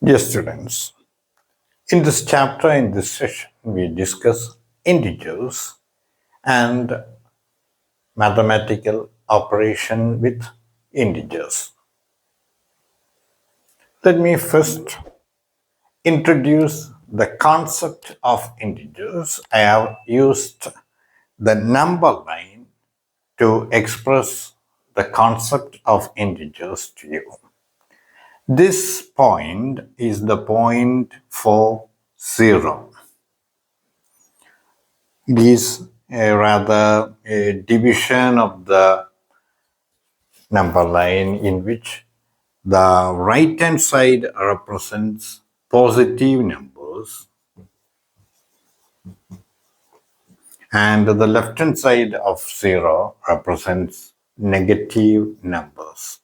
Dear students, in this chapter, in this session, we discuss integers and mathematical operation with integers. Let me first introduce the concept of integers. I have used the number line to express the concept of integers to you. This point is the point for 0. It is rather a division of the number line in which the right hand side represents positive numbers and the left hand side of 0 represents negative numbers.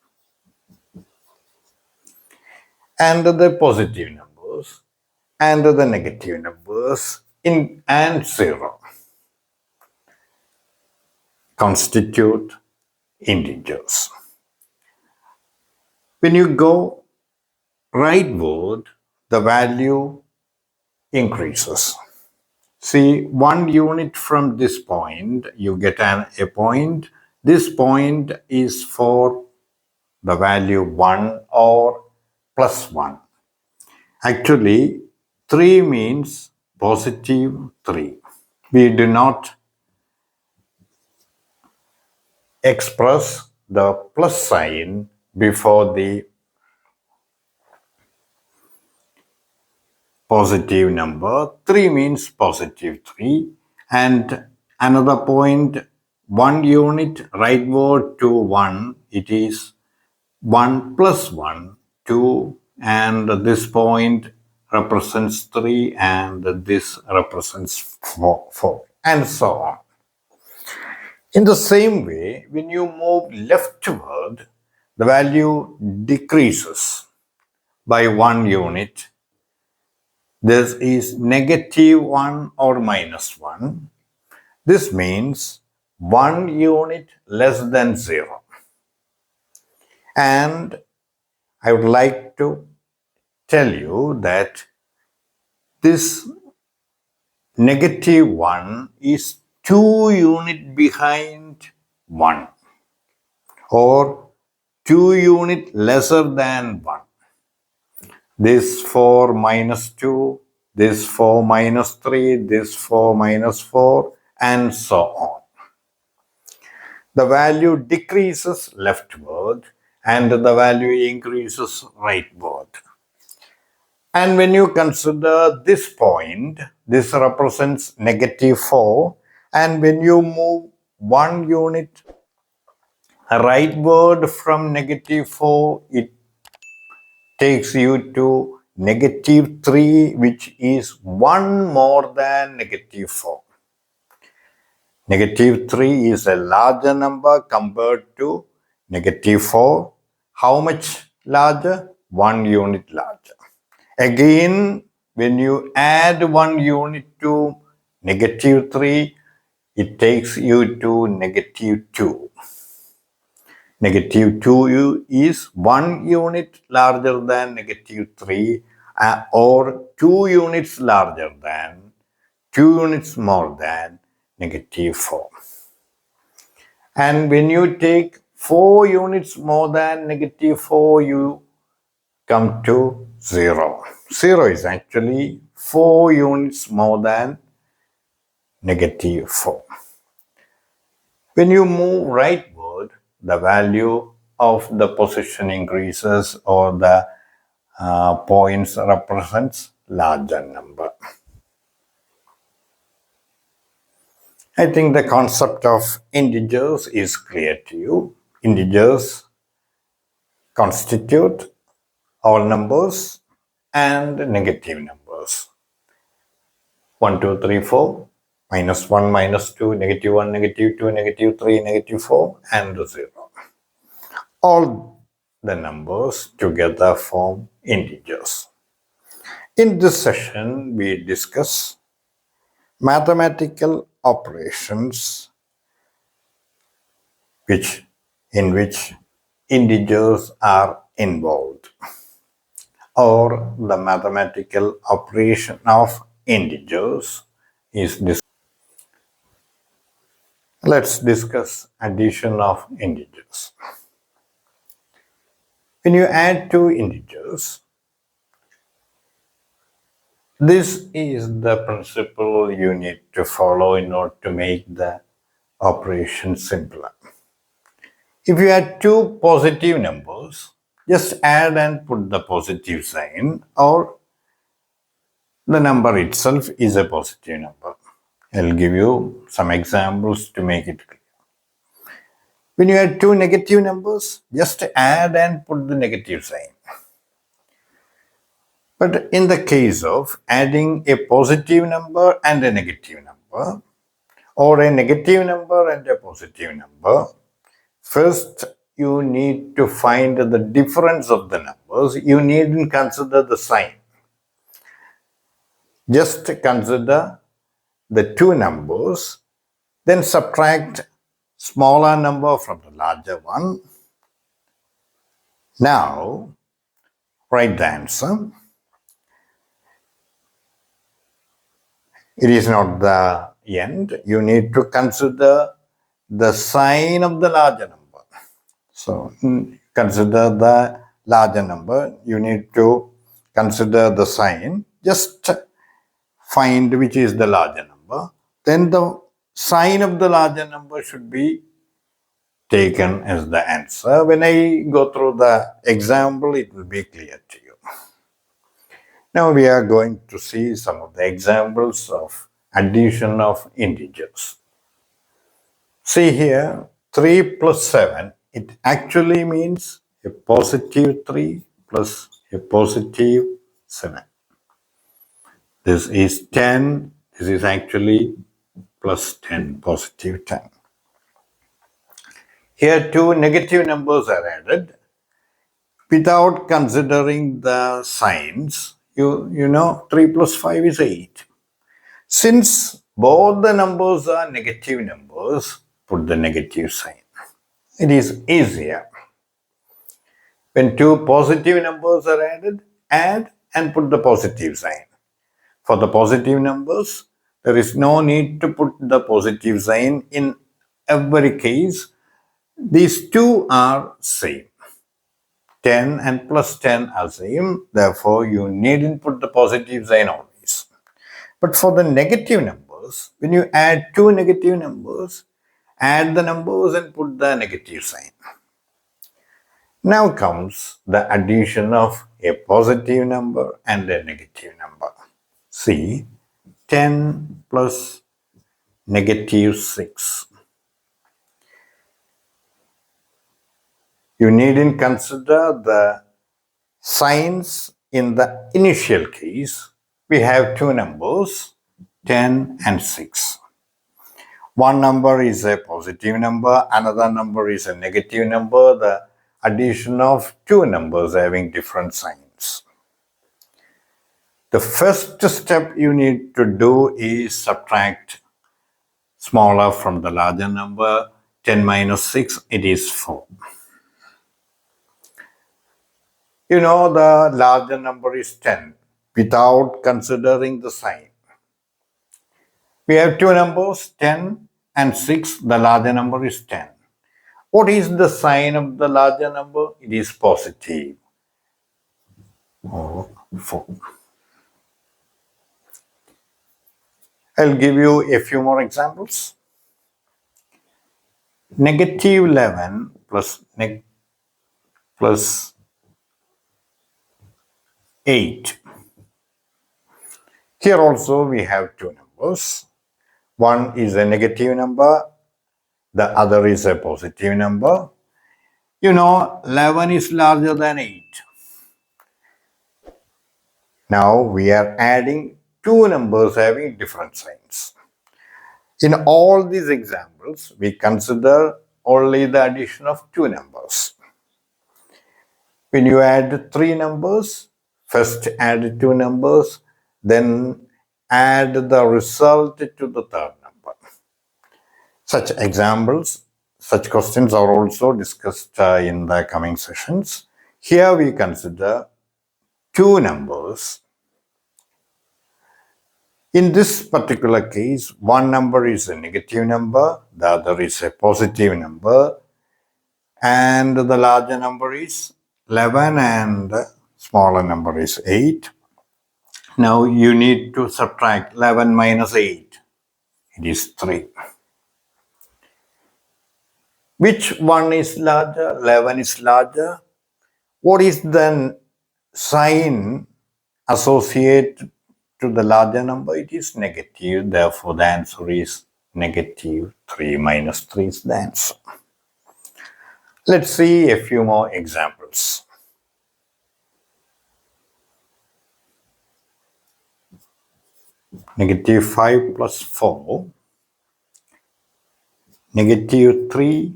And the positive numbers and the negative numbers and 0 constitute integers. When you go rightward, the value increases. See, 1 unit from this point, you get a point. This point is for the value 1 or plus 1. Actually, 3 means positive 3. We do not express the plus sign before the positive number. 3 means positive 3. And another point, 1 unit rightward to 1, it is 1 plus 1, 2, and this point represents 3 and this represents 4, and so on. In the same way, when you move leftward, the value decreases by 1 unit. This is negative 1 or minus 1. This means 1 unit less than 0. And I would like to tell you that this negative 1 is 2 units behind 1 or 2 units lesser than 1. This for minus 2, this for minus 3, this for minus 4, and so on. The value decreases leftward and the value increases rightward. And when you consider this point, this represents negative 4. And when you move 1 unit rightward from negative 4, it takes you to negative 3, which is 1 more than negative 4. Negative 3 is a larger number compared to negative 4. How much larger? 1 unit larger. Again, when you add 1 unit to negative 3, it takes you to negative 2. Negative 2 is 1 unit larger than negative 3 or 2 units larger than, 2 units more than negative 4. And when you take 4 units more than negative 4, you come to 0. 0 is actually 4 units more than negative 4. When you move rightward, the value of the position increases or the points represents larger number. I think the concept of integers is clear to you. Integers constitute all numbers and negative numbers. 1, 2, 3, 4, minus 1, minus 2, negative 1, negative 2, negative 3, negative 4, and 0. All the numbers together form integers. In this session, we discuss mathematical operations in which integers are involved. or the mathematical operation of integers is this. Let's discuss addition of integers. When you add two integers, this is the principle you need to follow in order to make the operation simpler. If you add two positive numbers, just add and put the positive sign, or the number itself is a positive number. I'll give you some examples to make it clear. When you add two negative numbers, just add and put the negative sign. But in the case of adding a positive number and a negative number, or a negative number and a positive number, first you need to find the difference of the numbers. You needn't consider the sign. Just consider the two numbers, then subtract smaller number from the larger one. Now, write the answer. It is not the end. You need to consider the sign of the larger number. So, consider the larger number. You need to consider the sign. Just find which is the larger number. Then the sign of the larger number should be taken as the answer. When I go through the example, it will be clear to you. Now we are going to see some of the examples of addition of integers. See here, 3 plus 7, it actually means a positive 3 plus a positive 7. This is 10, this is actually plus 10, positive 10. Here two negative numbers are added. Without considering the signs, you know 3 plus 5 is 8. Since both the numbers are negative numbers, put the negative sign. It is easier. When two positive numbers are added, add and put the positive sign. For the positive numbers, there is no need to put the positive sign in every case. These two are same. 10 and plus 10 are same. Therefore, you needn't put the positive sign always. But for the negative numbers, when you add two negative numbers, add the numbers and put the negative sign. Now comes the addition of a positive number and a negative number. See, 10 plus negative 6. You needn't consider the signs in the initial case. We have two numbers, 10 and 6. One number is a positive number, another number is a negative number, the addition of two numbers having different signs. The first step you need to do is subtract smaller from the larger number. 10 minus 6, it is 4. You know the larger number is 10 without considering the sign. We have two numbers, 10 and 6. The larger number is 10. What is the sign of the larger number? It is positive. Or 4. I'll give you a few more examples. Negative 11 plus 8. Here also we have two numbers. One is a negative number, the other is a positive number. You know, 11 is larger than 8. Now we are adding two numbers having different signs. In all these examples, we consider only the addition of two numbers. When you add three numbers, first add two numbers, then add the result to the third number. Such examples, such questions are also discussed in the coming sessions. Here we consider two numbers. In this particular case, one number is a negative number, the other is a positive number, and the larger number is 11 and the smaller number is 8. Now you need to subtract 11 minus 8. It is 3. Which one is larger? 11 is larger. What is the sign associated to the larger number? It is negative. Therefore, the answer is negative 3 minus 3 is the answer. Let's see a few more examples. Negative 5 plus 4. Negative 3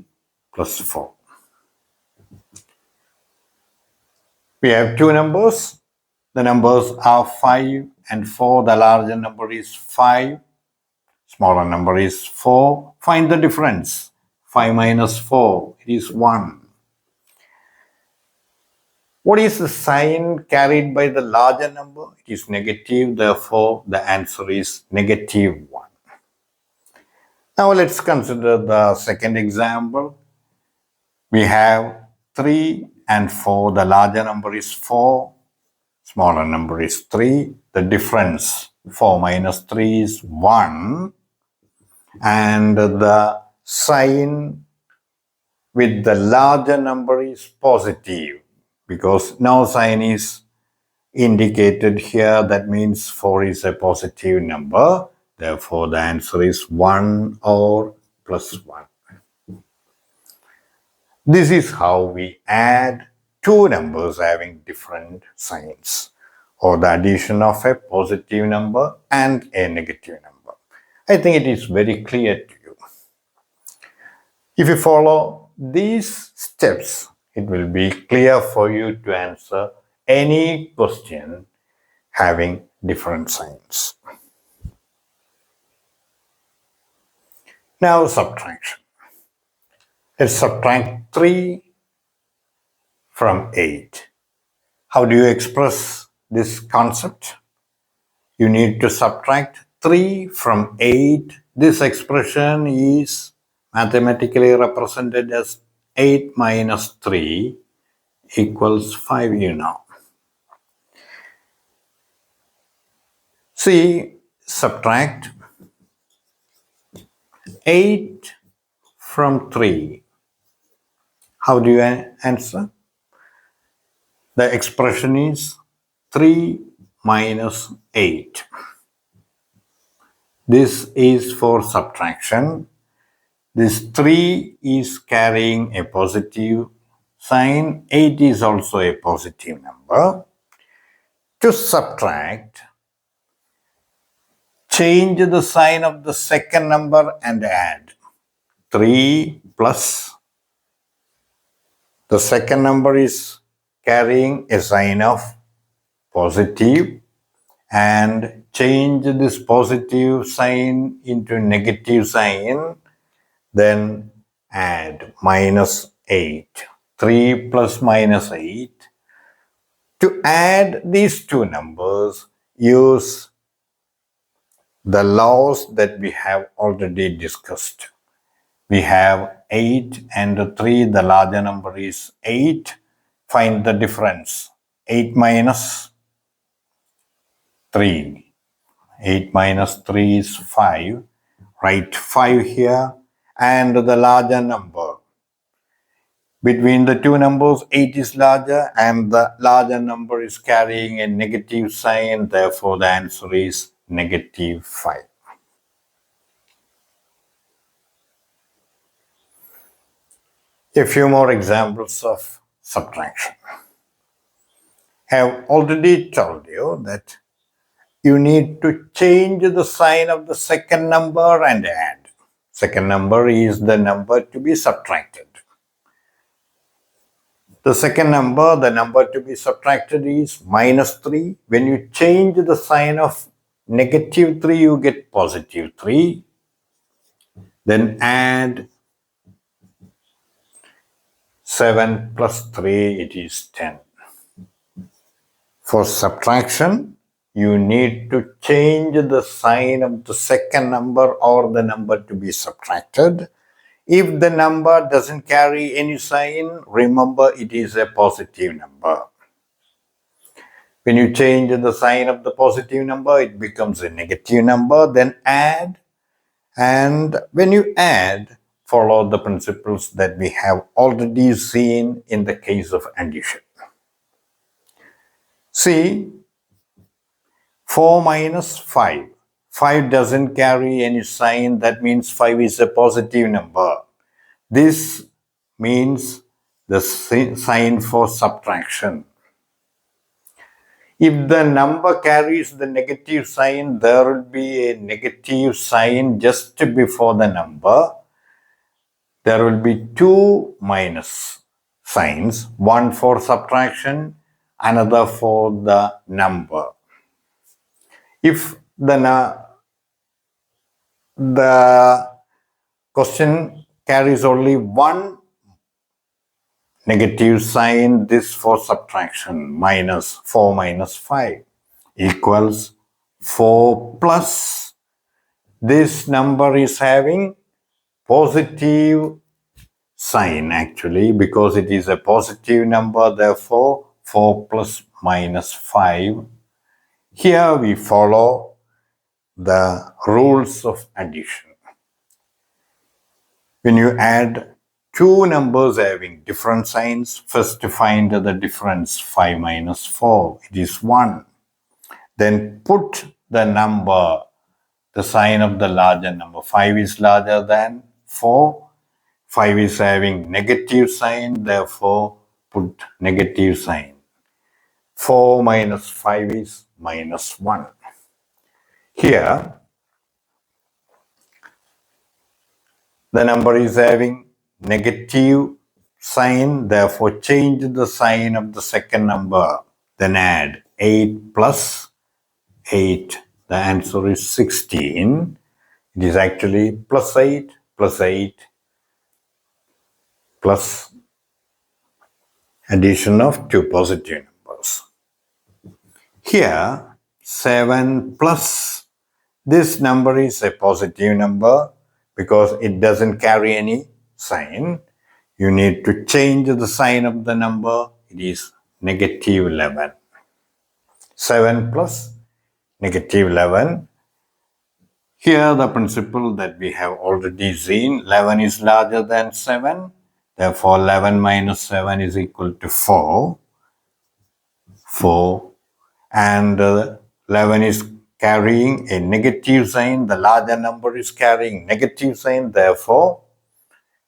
plus 4. We have two numbers. The numbers are 5 and 4. The larger number is 5. Smaller number is 4. Find the difference. 5 minus 4 is 1. What is the sign carried by the larger number? It is negative. Therefore, the answer is negative 1. Now, let's consider the second example. We have 3 and 4. The larger number is 4. Smaller number is 3. The difference, 4 minus 3 is 1. And the sign with the larger number is positive because no sign is indicated here. That means 4 is a positive number. Therefore, the answer is 1 or plus 1. This is how we add two numbers having different signs, or the addition of a positive number and a negative number. I think it is very clear to you. If you follow these steps, it will be clear for you to answer any question having different signs. Now, subtraction. Let's subtract 3 from 8. How do you express this concept? You need to subtract 3 from 8. This expression is mathematically represented as 8 minus 3 equals 5, you know. See, subtract 8 from 3. How do you answer? The expression is 3 minus 8. This is for subtraction. This 3 is carrying a positive sign. 8 is also a positive number. To subtract, change the sign of the second number and add. 3 plus the second number is carrying a sign of positive, and change this positive sign into negative sign, then add minus 8. 3 plus minus 8. To add these two numbers, use the laws that we have already discussed. We have 8 and 3. The larger number is 8. Find the difference. 8 minus 3. 8 minus 3 is 5. Write 5 here. And the larger number. Between the two numbers, 8 is larger and the larger number is carrying a negative sign. Therefore, the answer is negative 5. A few more examples of subtraction. I have already told you that you need to change the sign of the second number and add. Second number is the number to be subtracted. The second number, the number to be subtracted is minus 3. When you change the sign of negative 3, you get positive 3. Then add 7 plus 3, it is 10. For subtraction, you need to change the sign of the second number or the number to be subtracted. If the number doesn't carry any sign, remember it is a positive number. When you change the sign of the positive number, it becomes a negative number. Then add. And when you add, follow the principles that we have already seen in the case of addition. See, 4 minus 5. 5 doesn't carry any sign. That means 5 is a positive number. This means the sign for subtraction. If the number carries the negative sign, there will be a negative sign just before the number. There will be two minus signs, one for subtraction, another for the number. If the question carries only one negative sign, this for subtraction, minus 4 minus 5 equals 4 plus. This number is having positive sign actually because it is a positive number, therefore 4 plus minus 5. Here we follow the rules of addition. When you add two numbers having different signs, first to find the difference 5 minus 4, it is 1. Then put the number, the sign of the larger number. 5 is larger than 4. 5 is having negative sign, therefore put negative sign. 4 minus 5 is minus 1. Here, the number is having negative sign, therefore change the sign of the second number. Then add 8 plus 8. The answer is 16. It is actually plus 8 plus 8 plus addition of two positive numbers. Here, 7 plus, this number is a positive number because it doesn't carry any sign. You need to change the sign of the number. It is negative 11. 7 plus negative 11. Here the principle that we have already seen, 11 is larger than 7. Therefore 11 minus 7 is equal to 4. 4. And 11 is carrying a negative sign. The larger number is carrying negative sign. Therefore,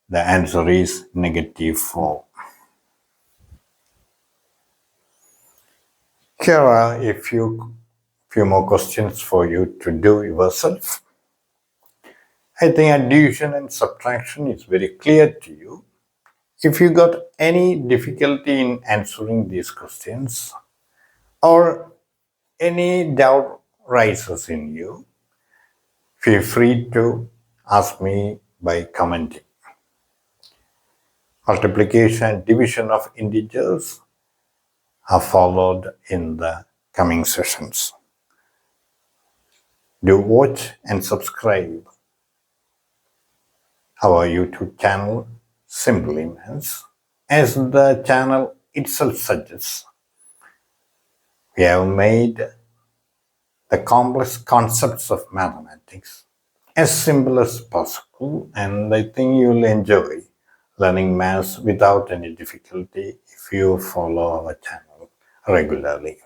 the answer is negative 4. Here are a few more questions for you to do yourself. I think addition and subtraction is very clear to you. If you got any difficulty in answering these questions or any doubt rises in you, feel free to ask me by commenting. Multiplication and division of integers are followed in the coming sessions. Do watch and subscribe our YouTube channel, Simply Maths. As the channel itself suggests, we have made the complex concepts of mathematics as simple as possible, and I think you'll enjoy learning maths without any difficulty if you follow our channel regularly.